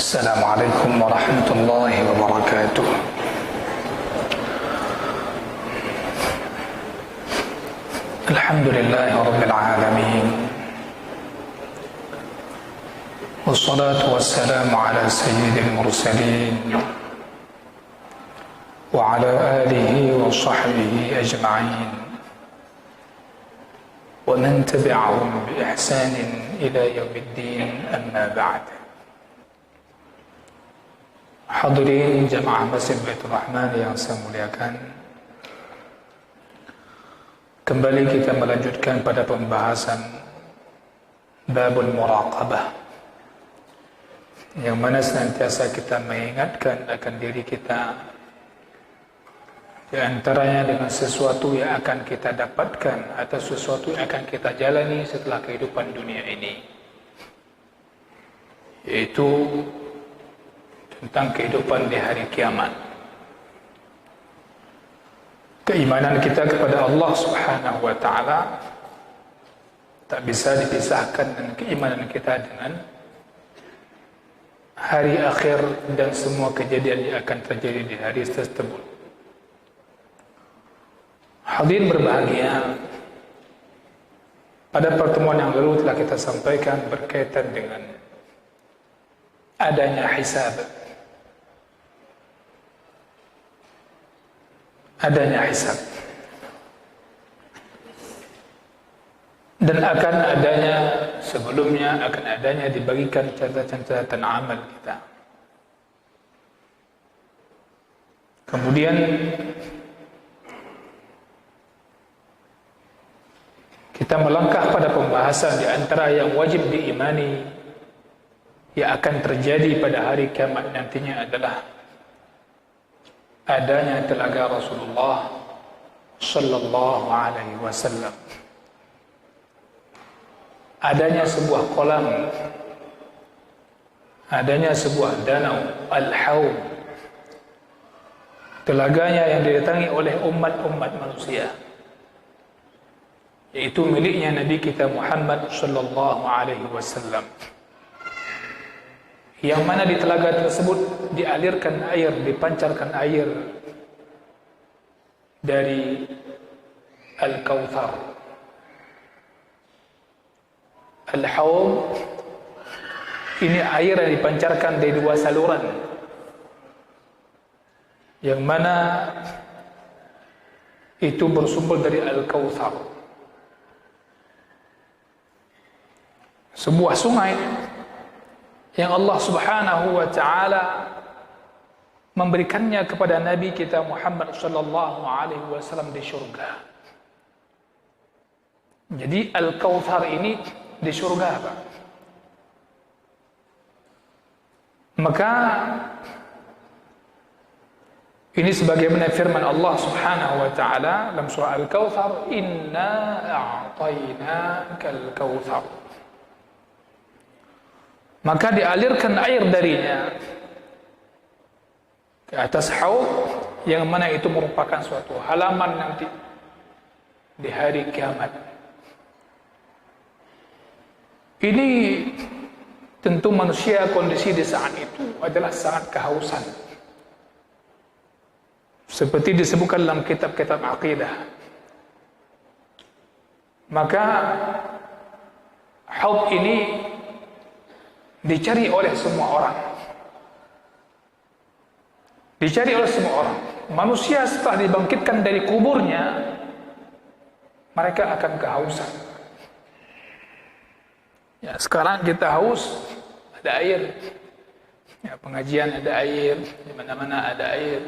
السلام عليكم ورحمة الله وبركاته. الحمد لله رب العالمين، والصلاة والسلام على سيد المرسلين وعلى آله وصحبه أجمعين ومن تبعهم بإحسان إلى يوم الدين. أما بعد. Hadirin jamaah Masjid Baitur Rahman yang saya muliakan, kembali kita melanjutkan pada pembahasan Babul Muraqabah, yang mana senantiasa kita mengingatkan akan diri kita, di antaranya dengan sesuatu yang akan kita dapatkan atau sesuatu yang akan kita jalani setelah kehidupan dunia ini, yaitu tentang kehidupan di hari kiamat. Keimanan kita kepada Allah Subhanahu wa ta'ala tak bisa dipisahkan dengan keimanan kita dengan hari akhir dan semua kejadian yang akan terjadi di hari tersebut. Hadirin berbahagia, pada pertemuan yang lalu telah kita sampaikan berkaitan dengan adanya hisab. Adanya hisab dan akan adanya, sebelumnya akan adanya dibagikan catatan-catatan amal kita. Kemudian kita melangkah pada pembahasan di antara yang wajib diimani yang akan terjadi pada hari kiamat nantinya adalah adanya telaga Rasulullah sallallahu alaihi wasallam, adanya sebuah kolam, adanya sebuah danau Al-Haum, telaganya yang didatangi oleh umat-umat manusia, yaitu miliknya Nabi kita Muhammad sallallahu alaihi wasallam, yang mana di telaga tersebut dialirkan air, dipancarkan air dari Al-Kautsar. Al-Haum ini air yang dipancarkan dari dua saluran, yang mana itu bersumber dari Al-Kautsar, sebuah sungai yang Allah Subhanahu wa ta'ala memberikannya kepada Nabi kita Muhammad sallallahu alaihi wasallam di syurga. Jadi Al-Kautsar ini di syurga, Pak. Maka ini sebagaimana firman Allah Subhanahu wa ta'ala dalam surah Al-Kautsar, "Inna a'tainakal kautsar." Maka dialirkan air darinya ke atas haud, yang mana itu merupakan suatu halaman nanti di hari kiamat. Ini tentu manusia kondisi di saat itu adalah sangat kehausan, seperti disebutkan dalam kitab-kitab akidah. Maka haud ini dicari oleh semua orang. Dicari oleh semua orang. Manusia setelah dibangkitkan dari kuburnya, mereka akan kehausan. Ya, sekarang kita haus, ada air. Ya, pengajian ada air, di mana-mana ada air.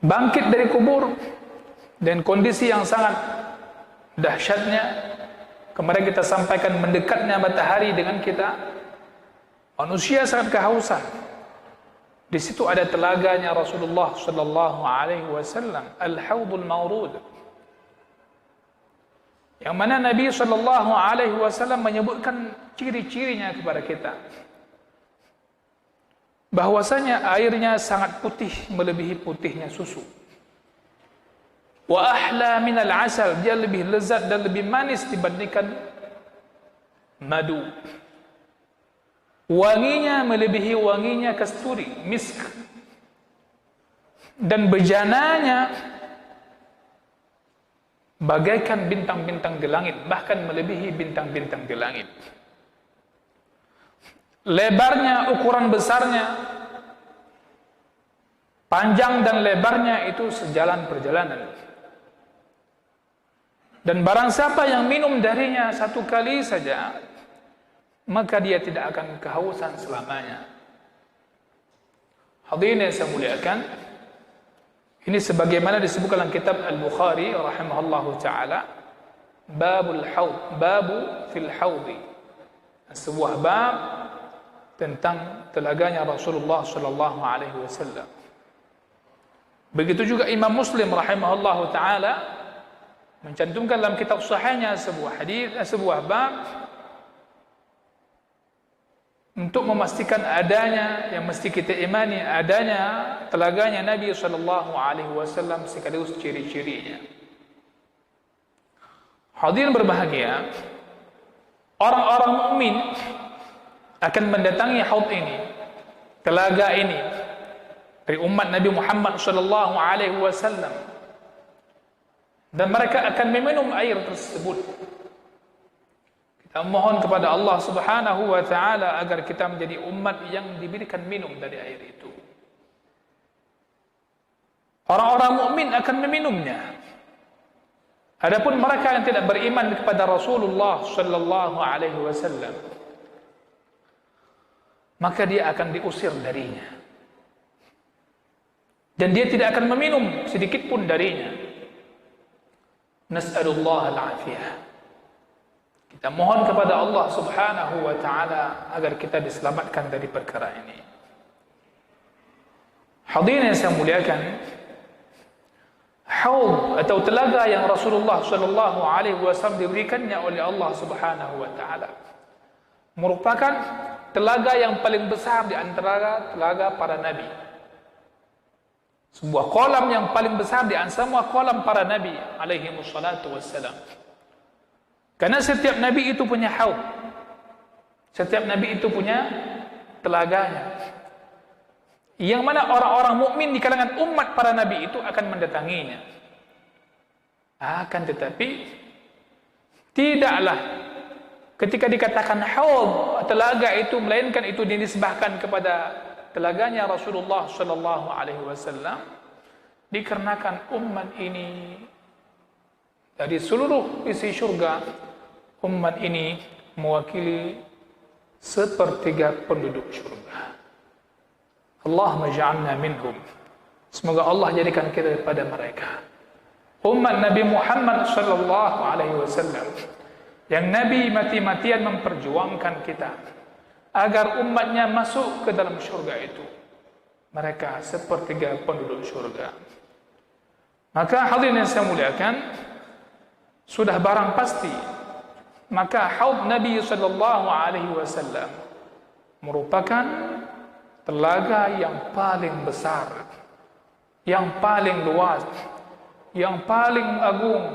Bangkit dari kubur dan kondisi yang sangat dahsyatnya, kemarin kita sampaikan mendekatnya matahari dengan kita, manusia sangat kehausan. Di situ ada telaganya Rasulullah sallallahu alaihi wasallam, Al-Haudul Mawrud, yang mana Nabi sallallahu alaihi wasallam menyebutkan ciri-cirinya kepada kita, bahwasanya airnya sangat putih melebihi putihnya susu. Wa ahla minal asal, dia lebih lezat dan lebih manis dibandingkan madu. Wanginya melebihi wanginya kasturi, misk. Dan bejananya bagaikan bintang-bintang di langit, bahkan melebihi bintang-bintang di langit. Lebarnya, ukuran besarnya, panjang dan lebarnya itu sejalan perjalanan. Dan barang siapa yang minum darinya satu kali saja, maka dia tidak akan kehausan selamanya. Hadirin yang saya muliakan, ini sebagaimana disebutkan dalam kitab Al-Bukhari rahimahullahu taala, babul haud, babu fil haudi, sebuah bab tentang telaganya Rasulullah sallallahu alaihi wasallam. Begitu juga Imam Muslim rahimahullahu taala mencantumkan dalam kitab sahihnya sebuah hadis, sebuah bab untuk memastikan adanya, yang mesti kita imani adanya telaganya Nabi sallallahu alaihi wasallam sekaligus ciri-cirinya. Hadirin berbahagia, orang-orang mukmin akan mendatangi haud ini, telaga ini dari umat Nabi Muhammad sallallahu alaihi wasallam, dan mereka akan meminum air tersebut. Kita mohon kepada Allah Subhanahu wa taala agar kita menjadi umat yang diberikan minum dari air itu. Orang-orang mukmin akan meminumnya. Adapun mereka yang tidak beriman kepada Rasulullah sallallahu alaihi wasallam, maka dia akan diusir darinya. Dan dia tidak akan meminum sedikit pun darinya. Nas'alullah al-afiyah. Kita mohon kepada Allah Subhanahu wa taala agar kita diselamatkan dari perkara ini. Hadirin yang saya muliakan, haud atau telaga yang Rasulullah sallallahu alaihi wasallam diberikannya oleh Allah Subhanahu wa taala merupakan telaga yang paling besar di antara telaga para nabi. Sebuah kolam yang paling besar di antara semua kolam para nabi alaihi wassalatu wassalam. Karena setiap nabi itu punya haud. Setiap nabi itu punya telaganya. Yang mana orang-orang mukmin di kalangan umat para nabi itu akan mendatanginya. Akan tetapi tidaklah ketika dikatakan haud, telaga itu, melainkan itu dinisbahkan kepada telaganya Rasulullah sallallahu alaihi wasallam, dikarenakan umat ini dari seluruh isi syurga, umat ini mewakili sepertiga penduduk syurga. Allahumma ja'alna minhum. Semoga Allah jadikan kita daripada mereka. Umat Nabi Muhammad sallallahu alaihi wasallam yang Nabi mati-matian memperjuangkan kita agar umatnya masuk ke dalam syurga itu. Mereka sepertiga penduduk syurga. Maka hadirin yang saya muliakan, sudah barang pasti maka haud Nabi sallallahu alaihi wasallam merupakan telaga yang paling besar, yang paling luas, yang paling agung,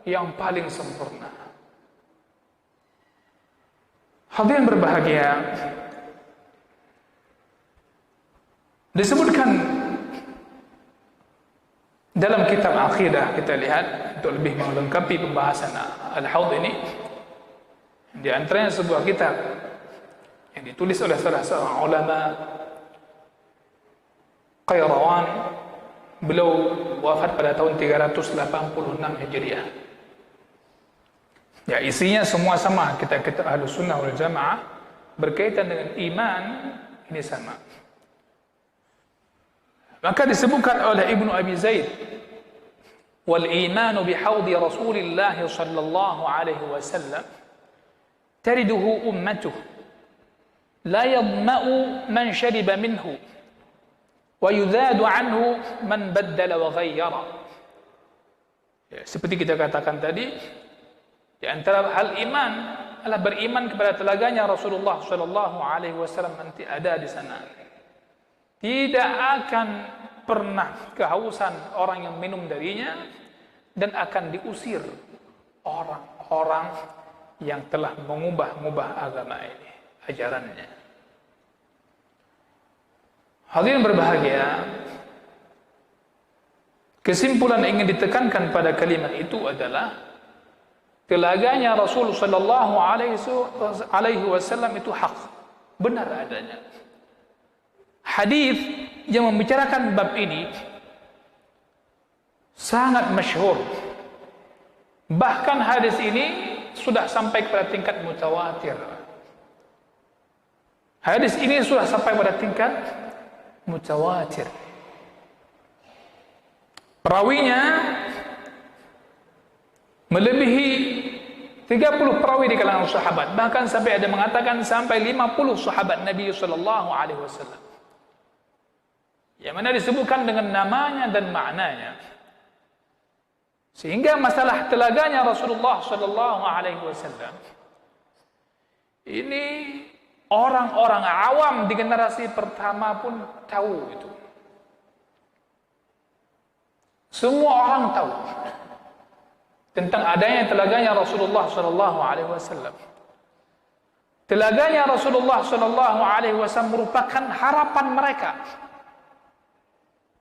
yang paling sempurna. Hadirin berbahagia, disebutkan dalam kitab akidah, kita lihat untuk lebih melengkapi pembahasan al-haud ini, di antaranya sebuah kitab yang ditulis oleh salah seorang ulama Qayrawan. Beliau wafat pada tahun 386 Hijriah. Ya, isinya semua sama. Kita Ahlus Sunnah wal Jamaah berkaitan dengan iman ini sama. Maka disebutkan oleh Ibnu Abi Zaid, wal imanu bihaudi Rasulillah sallallahu alaihi wasallam tariduhu ummatuh la yadma'u man shariba minhu wa yudhadu anhu man baddala wa ghayyara. Ya, seperti kita katakan tadi, di antara hal iman adalah beriman kepada telaganya Rasulullah sallallahu alaihi wasallam nanti ada di sana. Tidak akan pernah kehausan orang yang minum darinya, dan akan diusir orang-orang yang telah mengubah-ubah agama ini, ajarannya. Hadirin berbahagia, kesimpulan yang ingin ditekankan pada kalimat itu adalah telaganya Rasul sallallahu alaihi wasallam itu hak, benar adanya. Hadis yang membicarakan bab ini sangat masyhur. Bahkan hadis ini sudah sampai pada tingkat mutawatir. Hadis ini sudah sampai pada tingkat mutawatir. Perawinya melebihi 30 perawi di kalangan sahabat. Bahkan sampai ada mengatakan sampai 50 sahabat Nabi sallallahu alaihi wasallam. Yang mana disebutkan dengan namanya dan maknanya. Sehingga masalah telaganya Rasulullah sallallahu alaihi wasallam ini orang-orang awam di generasi pertama pun tahu itu. Semua orang tahu tentang adanya telaganya Rasulullah sallallahu alaihi wasallam. Telaganya Rasulullah sallallahu alaihi wasallam merupakan harapan mereka.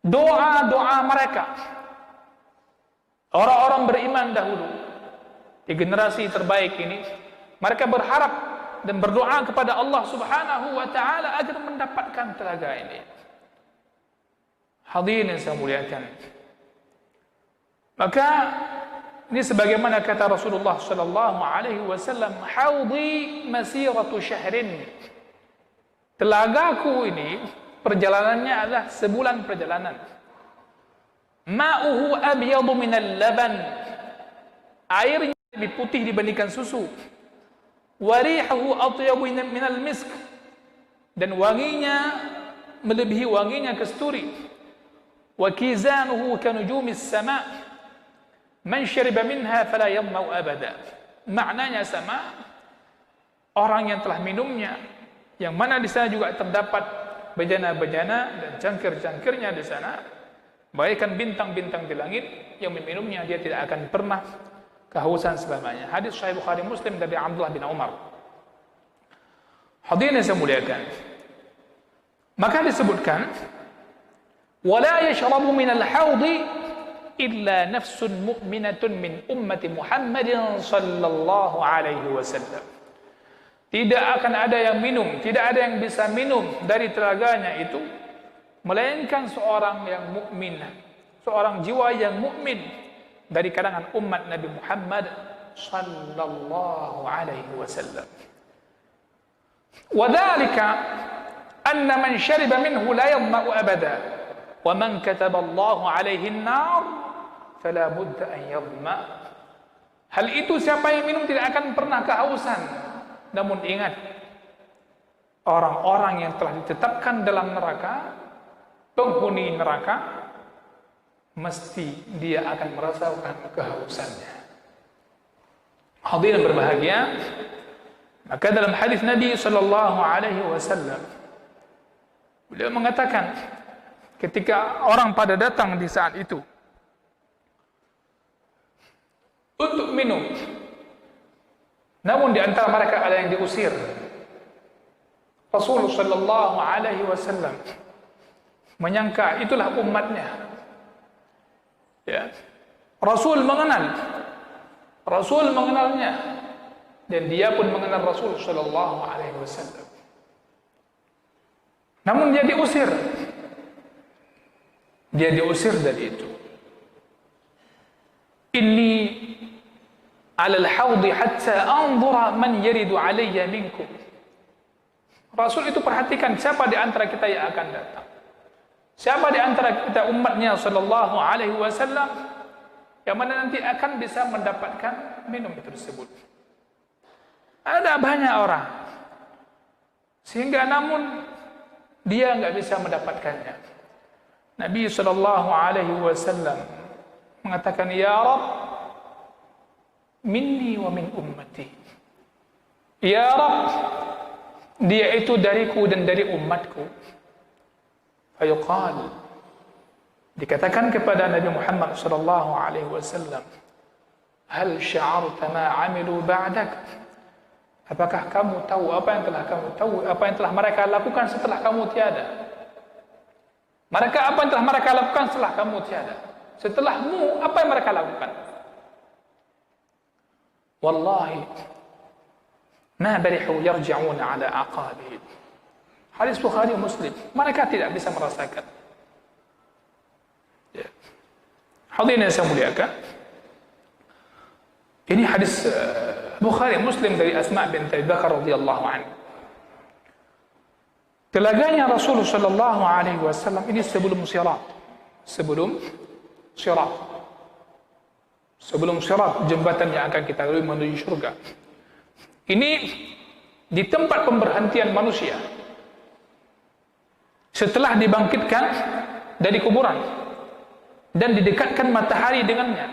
Doa-doa mereka. Orang-orang beriman dahulu di generasi terbaik ini, mereka berharap dan berdoa kepada Allah Subhanahu wa taala agar mendapatkan telaga ini. Hadirin yang saya muliakan. Maka ini sebagaimana kata Rasulullah sallallahu alaihi wasallam, "Haudi masiratu syahrin." Telagaku ini perjalanannya adalah sebulan perjalanan. Ma'uhu abyadu minal laban. Airnya lebih putih dibandingkan susu. Warihuhu atyabu minal misk. Dan wanginya melebihi wanginya kasturi. Wa kizanuhu kanujumis sama'. Man syariba minha fala yadma'u abada. Maknanya sama, orang yang telah minumnya, yang mana di sana juga terdapat bejana-bejana dan cangkir-cangkirnya di sana, bagaikan bintang-bintang di langit, yang meminumnya dia tidak akan pernah kehausan selamanya. Hadis Sahih Bukhari Muslim dari Abdullah bin Umar. Hadirin yang saya muliakan, maka disebutkan, wala yashrabu minal haudi illa nafsun mu'minatun min ummati Muhammadin sallallahu alaihi wasallam. Tidak akan ada yang minum, tidak ada yang bisa minum dari telaganya itu melainkan seorang yang mukmin, seorang jiwa yang mukmin dari kalangan umat Nabi Muhammad sallallahu alaihi wasallam. Wa dzalika anna man shariba minhu la yadma'u abada wa man kataba Allahu alaihi an-nar fala budda an yadma'. Hal itu siapa yang minum tidak akan pernah kehausan. Namun ingat, orang-orang yang telah ditetapkan dalam neraka, penghuni neraka, mesti dia akan merasakan kehausannya. Hadirin berbahagia, maka dalam hadis Nabi sallallahu alaihi wasallam beliau mengatakan, ketika orang pada datang di saat itu untuk minum, namun di antara mereka ada yang diusir, Rasulullah sallallahu alaihi wasallam menyangka itulah umatnya. Ya. Rasul mengenalnya, dan dia pun mengenal Rasul sallallahu alaihi wasallam. Namun dia diusir. Dia diusir dari itu. Inni 'ala al-hawdi hatta anzura man yaridu 'alayya minkum. Rasul itu perhatikan siapa di antara kita yang akan datang. Siapa di antara kita umatnya sallallahu alaihi wasallam yang mana nanti akan bisa mendapatkan minum itu tersebut. Ada banyak orang sehingga namun dia enggak bisa mendapatkannya. Nabi sallallahu alaihi wasallam mengatakan, ya Rabb, minni wa min ummati. Ya Rabb, dia itu dariku dan dari umatku. Fayuqal, dikatakan kepada Nabi Muhammad sallallahu alaihi wasallam, hal sya'arta ma 'amilu ba'dak? Apakah kamu tahu apa yang telah mereka lakukan setelah kamu tiada? Mereka apa yang telah mereka lakukan setelah kamu tiada? Setelahmu, apa yang mereka lakukan? Wallahi, ma barihu yarji'una ala aqabihim. Hadis Bukhari Muslim. Mereka tidak bisa merasakan. Ya. Hadirin yang saya muliakan, ini hadis Bukhari Muslim dari Asma bint Abi Bakar radhiyallahu anha. Telaganya Rasulullah sallallahu alaihi wasallam ini sebelum sirat. Sebelum sirat, jembatan yang akan kita lalui menuju surga. Ini di tempat pemberhentian manusia. Setelah dibangkitkan dari kuburan dan didekatkan matahari dengannya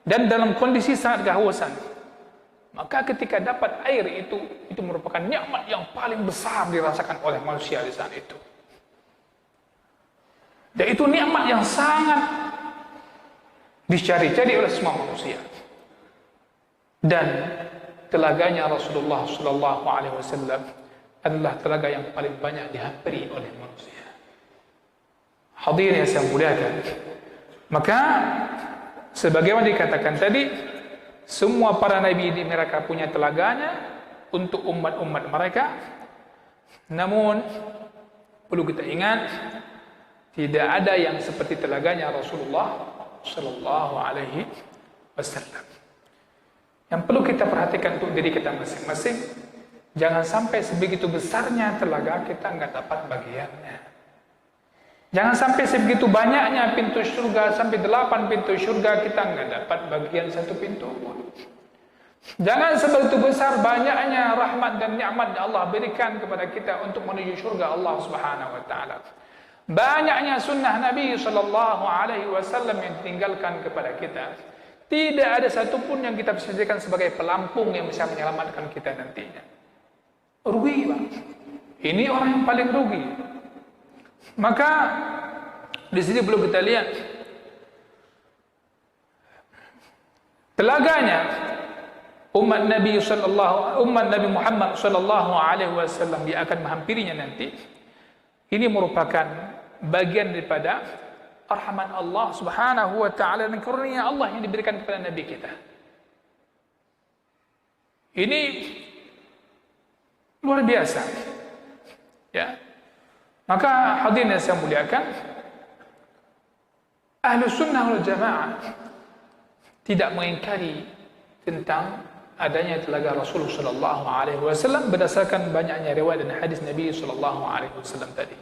dan dalam kondisi sangat kehausan, maka ketika dapat air itu merupakan nikmat yang paling besar dirasakan oleh manusia di saat itu. Dan itu nikmat yang sangat dicari-cari oleh semua manusia. Dan telaganya Rasulullah sallallahu alaihi wasallam adalah telaga yang paling banyak dihampiri oleh manusia. Hadirin yang saya muliakan, maka sebagaimana dikatakan tadi, semua para nabi ini mereka punya telaganya untuk umat-umat mereka. Namun perlu kita ingat, tidak ada yang seperti telaganya Rasulullah sallallahu alaihi wasallam. Yang perlu kita perhatikan untuk diri kita masing-masing, jangan sampai sebegitu besarnya telaga kita enggak dapat bagiannya. Jangan sampai sebegitu banyaknya pintu surga, sampai 8 pintu surga kita enggak dapat bagian satu pintu pun. Jangan sebegitu besar banyaknya rahmat dan nikmat yang Allah berikan kepada kita untuk menuju surga Allah Subhanahu wa taala. Banyaknya sunnah Nabi sallallahu alaihi wasallam yang ditinggalkan kepada kita. Tidak ada satupun yang kita bisa jadikan sebagai pelampung yang bisa menyelamatkan kita nantinya. Rugi, Bang. Ini orang yang paling rugi. Maka di sini perlu kita lihat telaganya umat Nabi Muhammad sallallahu alaihi wasallam yang akan menghampirinya nanti. Ini merupakan bagian daripada rahmat Allah Subhanahu wa taala dan karunia Allah yang diberikan kepada nabi kita. Ini luar biasa. Ya. Maka hadirin yang saya muliakan, Ahlus Sunnah wal Jamaah tidak mengingkari tentang adanya telaga Rasulullah sallallahu alaihi wasallam berdasarkan banyaknya riwayat dan hadis Nabi sallallahu alaihi wasallam tadi.